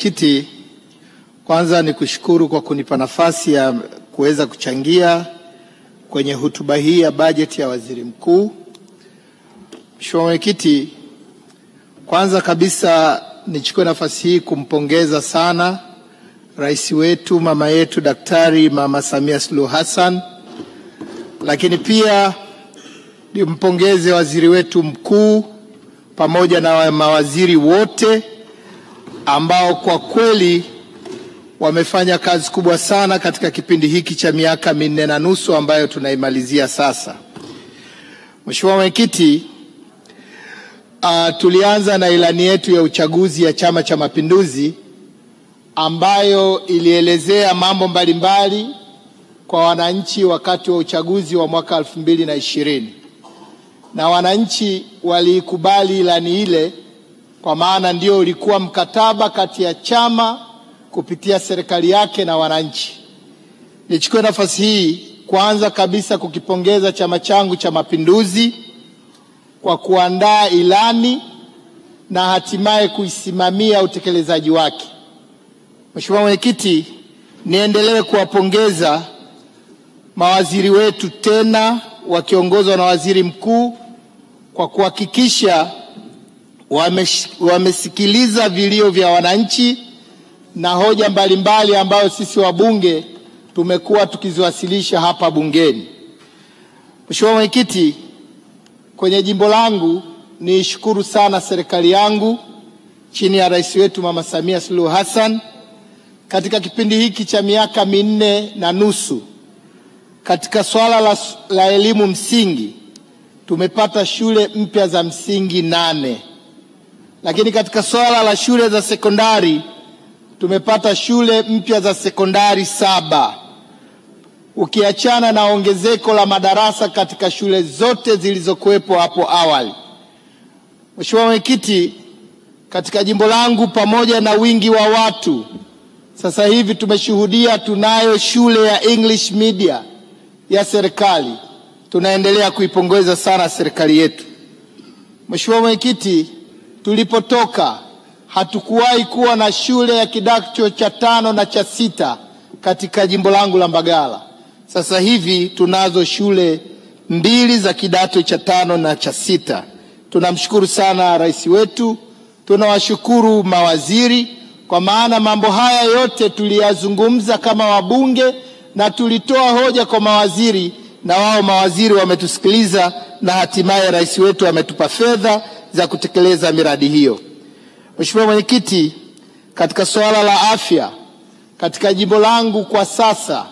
Mwenyekiti, kwanza ni kushukuru kwa kunipa nafasi ya kuweza kuchangia kwenye hotuba hii ya bajeti ya Waziri Mkuu. Mheshimiwa Mwenyekiti, kwanza kabisa nichukue nafasi hii kumpongeza sana Rais wetu, mama yetu Daktari Mama Samia Suluhu Hassan, lakini pia nimpongeze waziri wetu mkuu pamoja na mawaziri wote ambao kwa kweli wamefanya kazi kubwa sana katika kipindi hiki cha miaka 4.5 ambayo tunaimalizia sasa. Mheshimiwa Mwenyekiti, tulianza na ilani yetu ya uchaguzi ya Chama cha Mapinduzi ambayo ilielezea mambo mbalimbali kwa wananchi wakati wa uchaguzi wa mwaka 2020. Na wananchi waliikubali ilani ile kwa maana ndio ulikuwa mkataba kati ya chama kupitia serikali yake na wananchi. Nichukue nafasi hii kwanza kabisa kukipongeza chama changu cha Mapinduzi kwa kuandaa ilani na hatimaye kuisimamia utekelezaji wake. Mheshimiwa Mwenyekiti, niendelee kuwapongeza mawaziri wetu tena wakiongozwa na Waziri Mkuu kwa kuhakikisha wamesikiliza vilio vya wananchi na hoja mbalimbali ambayo sisi wabunge tumekuwa tukiziwasilisha hapa bungeni. Mheshimiwa Mwenyekiti, kwenye jimbo langu niishukuru sana serikali yangu chini ya rais wetu Mama Samia Suluhu Hassan katika kipindi hiki cha miaka 4.5. Katika swala la elimu msingi tumepata shule mpya za msingi 8. Lakini katika swala la shule za sekondari tumepata shule mpya za sekondari 7. Ukiachana na ongezeko la madarasa katika shule zote zilizokuwepo hapo awali. Mheshimiwa Mwenyekiti, katika jimbo langu pamoja na wingi wa watu, sasa hivi tumeshuhudia tunayo shule ya English Media ya serikali. Tunaendelea kuipongeza sana serikali yetu. Mheshimiwa Mwenyekiti, tulipotoka hatukuwahi kuwa na shule ya kidato cha 5 na cha 6 katika jimbo langu la Mbagala. Sasa hivi tunazo shule 2 za kidato cha 5 na cha 6. Tunamshukuru sana rais wetu, tunawashukuru mawaziri kwa maana mambo haya yote tuliyazungumza kama wabunge na tulitoa hoja kwa mawaziri na wao mawaziri wametusikiliza na hatimaye rais wetu ametupa fedha za kutekeleza miradi hiyo. Mheshimiwa Mwenyekiti, katika swala la afya katika jimbo langu kwa sasa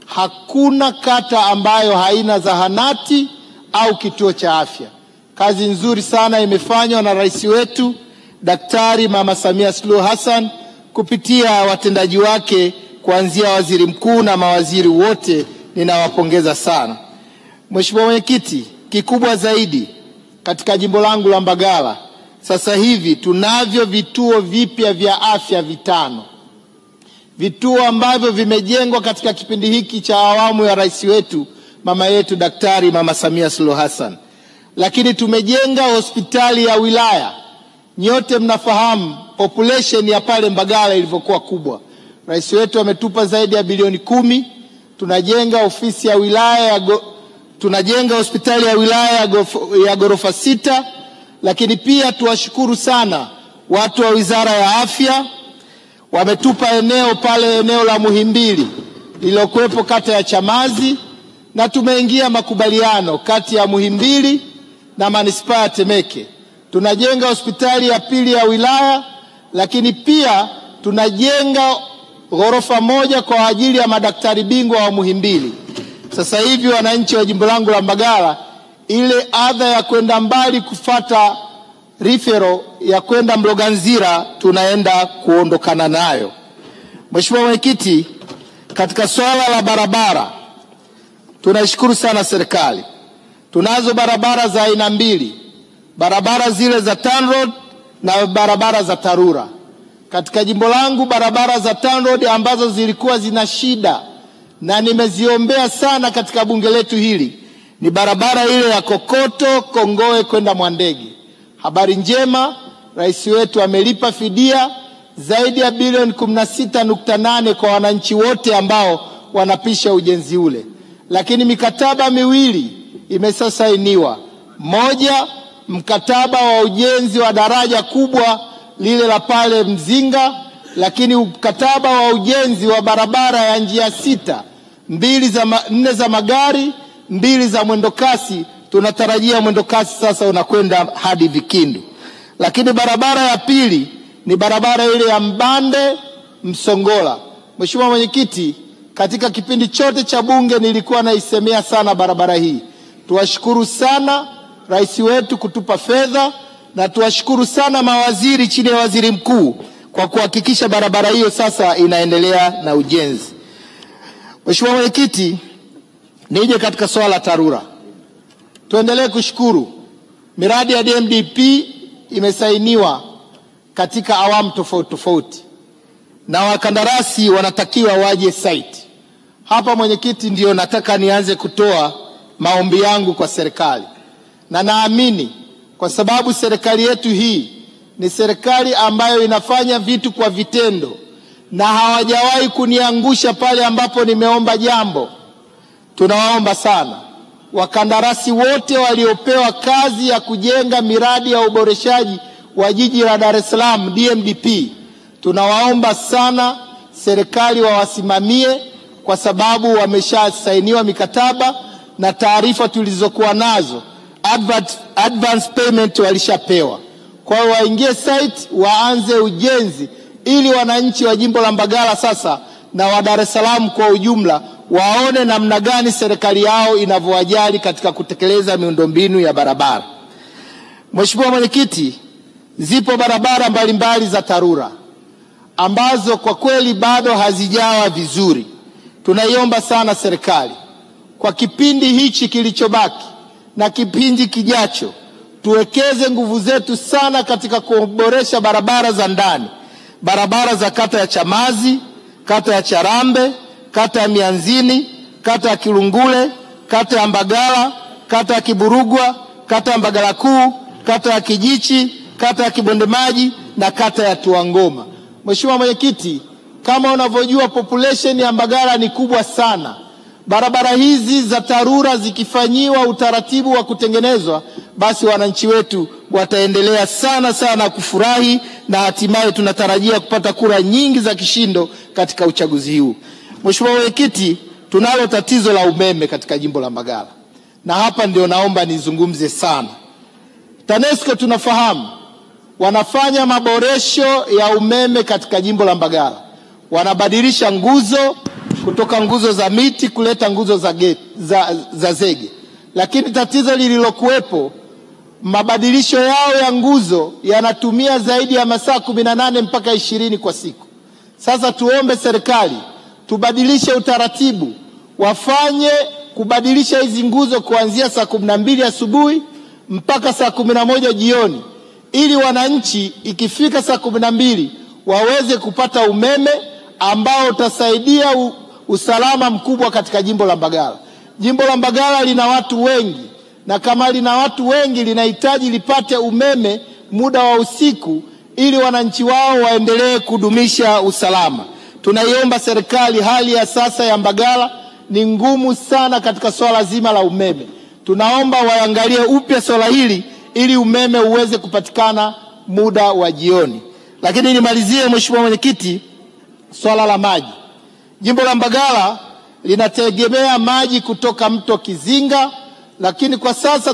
hakuna kata ambayo haina zahanati au kituo cha afya. Kazi nzuri sana imefanywa na rais wetu Daktari Mama Samia Suluhu Hassan kupitia watendaji wake kuanzia waziri mkuu na mawaziri wote, ninawapongeza sana. Mheshimiwa Mwenyekiti, kikubwa zaidi katika jimbo langu la Mbagala sasa hivi tunavyo vituo vipya vya afya 5. Vituo ambavyo vimejengwa katika kipindi hiki cha awamu ya rais wetu mama yetu Daktari Mama Samia Suluhu Hassan. Lakini tumejenga hospitali ya wilaya. Nyote mnafahamu population ya pale Mbagala ilivyokuwa kubwa. Rais wetu ametupa zaidi ya bilioni 10. Tunajenga ofisi ya wilaya tunajenga hospitali ya wilaya ya ghorofa 6. Lakini pia tuwashukuru sana watu wa Wizara ya Afya, wametupa eneo pale, eneo la Muhimbili lilokuwepo kata ya Chamazi, na tumeingia makubaliano kati ya Muhimbili na Manispaa ya Temeke. Tunajenga hospitali ya pili ya wilaya, lakini pia tunajenga ghorofa 1 kwa ajili ya madaktari bingwa wa Muhimbili. Sasa hivi wananchi wa jimbo langu la Mbagala, ile adha ya kwenda mbali kufata referral ya kwenda Mloganzira tunaenda kuondokana nayo. Mheshimiwa Mwenyekiti, katika swala la barabara tunashukuru sana serikali. Tunazo barabara za aina 2. Barabara zile za TANROADS na barabara za TARURA. Katika jimbo langu barabara za TANROADS ambazo zilikuwa zina shida na nimeziombea sana katika bunge letu hili ni barabara ile ya Kokoto Kongoe kwenda Mwandege. Habari njema, rais wetu amelipa fidia zaidi ya bilioni 16.8 kwa wananchi wote ambao wanapisha ujenzi ule. Lakini mikataba miwili imesainiwa. Moja, mkataba wa ujenzi wa daraja kubwa lile la pale Mzinga, lakini mkataba wa ujenzi wa barabara ya njia 6, 4 za magari, 2 za mwendokasi. Tunatarajia mwendokasi sasa unakwenda hadi Vikindu. Lakini barabara ya pili ni barabara ile ya Mbande Msongola. Mheshimiwa Mwenyekiti, katika kipindi chote cha bunge nilikuwa naisemea sana barabara hii. Tuwashukuru sana rais wetu kutupa fedha, na tuwashukuru sana mawaziri chini ya waziri mkuu kwa kuhakikisha barabara hiyo sasa inaendelea na ujenzi. Mheshimiwa Mwenyekiti, nije katika swala la TARURA. Tuendelee kushukuru. Miradi ya DMDP imesainiwa katika awamu tofauti tofauti, na wakandarasi wanatakiwa waje site. Hapa Mwenyekiti, ndio nataka nianze kutoa maombi yangu kwa serikali. Na naamini kwa sababu serikali yetu hii ni serikali ambayo inafanya vitu kwa vitendo, na hawajawahi kuniangusha pale ambapo nimeomba jambo. Tunawaomba sana wakandarasi wote waliopewa kazi ya kujenga miradi ya uboreshaji wa jiji la Dar es Salaam DMDP, tunawaomba sana serikali wawasimamie, kwa sababu wameshasainiwa mikataba na taarifa tulizokuwa nazo advance payment walishapewa. Kwa hiyo waingie site, waanze ujenzi, ili wananchi wa jimbo la Mbagala sasa na wa Dar es Salaam kwa ujumla waone namna gani serikali yao inavyowajali katika kutekeleza miundombinu ya barabara. Mheshimiwa Mwenyekiti, zipo barabara mbalimbali za TARURA ambazo kwa kweli bado hazijawa vizuri. Tunaiomba sana serikali kwa kipindi hichi kilichobaki na kipindi kijacho, tuwekeze nguvu zetu sana katika kuboresha barabara za ndani, barabara za kata ya Chamazi, kata ya Charambe, kata ya Mianzini, kata ya Kilungule, kata ya Mbagala, kata ya Kiburugwa, kata ya Mbagala Kuu, kata ya Kijichi, kata ya Kibonde Maji na kata ya Tuangoma. Mheshimiwa Mwenyekiti, kama unavyojua population ya Mbagala ni kubwa sana. Barabara hizi za TARURA zikifanyiwa utaratibu wa kutengenezwa, basi wananchi wetu wataendelea sana kufurahi, na hatimaye tunatarajia kupata kura nyingi za kishindo katika uchaguzi huu. Mheshimiwa Mwenyekiti, tunalo tatizo la umeme katika jimbo la Mbagala, na hapa ndio naomba nizungumze sana. TANESCO tunafahamu wanafanya maboresho ya umeme katika jimbo la Mbagala. Wanabadilisha nguzo kutoka nguzo za miti kuleta nguzo za zege. Lakini tatizo lililokuwepo, mabadilisho yao ya nguzo yanatumia zaidi ya masaa 18 mpaka 20 kwa siku. Sasa tuombe serikali tubadilishe utaratibu, wafanye kubadilisha hizi nguzo kuanzia saa 12 asubuhi mpaka saa 11 jioni, ili wananchi ikifika saa 12 waweze kupata umeme ambao utasaidia usalama mkubwa katika jimbo la Mbagala. Jimbo la Mbagala lina watu wengi, na kama lina watu wengi linahitaji lipate umeme muda wa usiku ili wananchi wao waendelee kudumisha usalama. Tunaiomba serikali, hali ya sasa ya Mbagala ni ngumu sana katika swala zima la umeme. Tunaomba waangalie upya swala hili ili umeme uweze kupatikana muda wa jioni. Lakini nimalizie Mheshimiwa Mwenyekiti, swala la maji. Jimbo la Mbagala linategemea maji kutoka mto Kizinga, lakini kwa sasa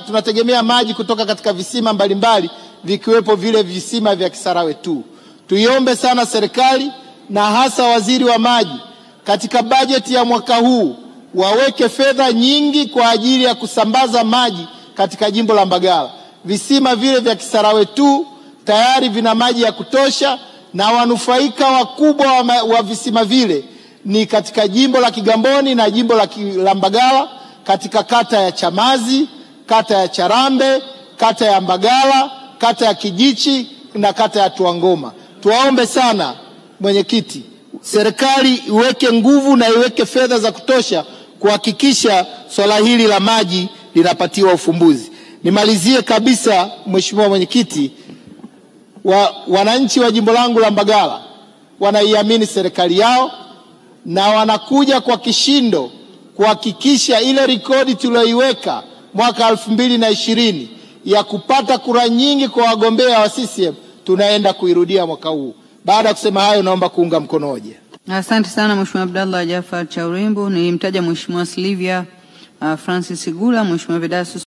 tunategemea maji kutoka katika visima mbalimbali, vikiwepo vile visima vya Kisarawe tu. Tuiombe sana serikali na hasa waziri wa maji katika bajeti ya mwaka huu waweke fedha nyingi kwa ajili ya kusambaza maji katika jimbo la Mbagala. Visima vile vya Kisarawe tu tayari vina maji ya kutosha, na wanufaika wakubwa wa visima vile ni katika jimbo la Kigamboni na jimbo la Mbagala, katika kata ya Chamazi, kata ya Charambe, kata ya Mbagala, kata ya Kijichi na kata ya Tuangoma. Tuwaombe sana Mwenyekiti, serikali iweke nguvu na iweke fedha za kutosha kuhakikisha swala hili la maji linapatiwa ufumbuzi. Nimalizie kabisa Mheshimiwa Mwenyekiti, wananchi wa jimbo langu la Mbagala wanaiamini serikali yao na wanakuja kwa kishindo kuhakikisha ile rekodi tulioiweka mwaka 2020 ya kupata kura nyingi kwa wagombea wa CCM tunaenda kuirudia mwaka huu. Baada ya kusema hayo, naomba kuunga mkono hoja. Asante sana Mheshimiwa Abdallah Jafar Chaurimbu. Nilimtaja Mheshimiwa Silvia Francis Igula, Mheshimiwa Vedasus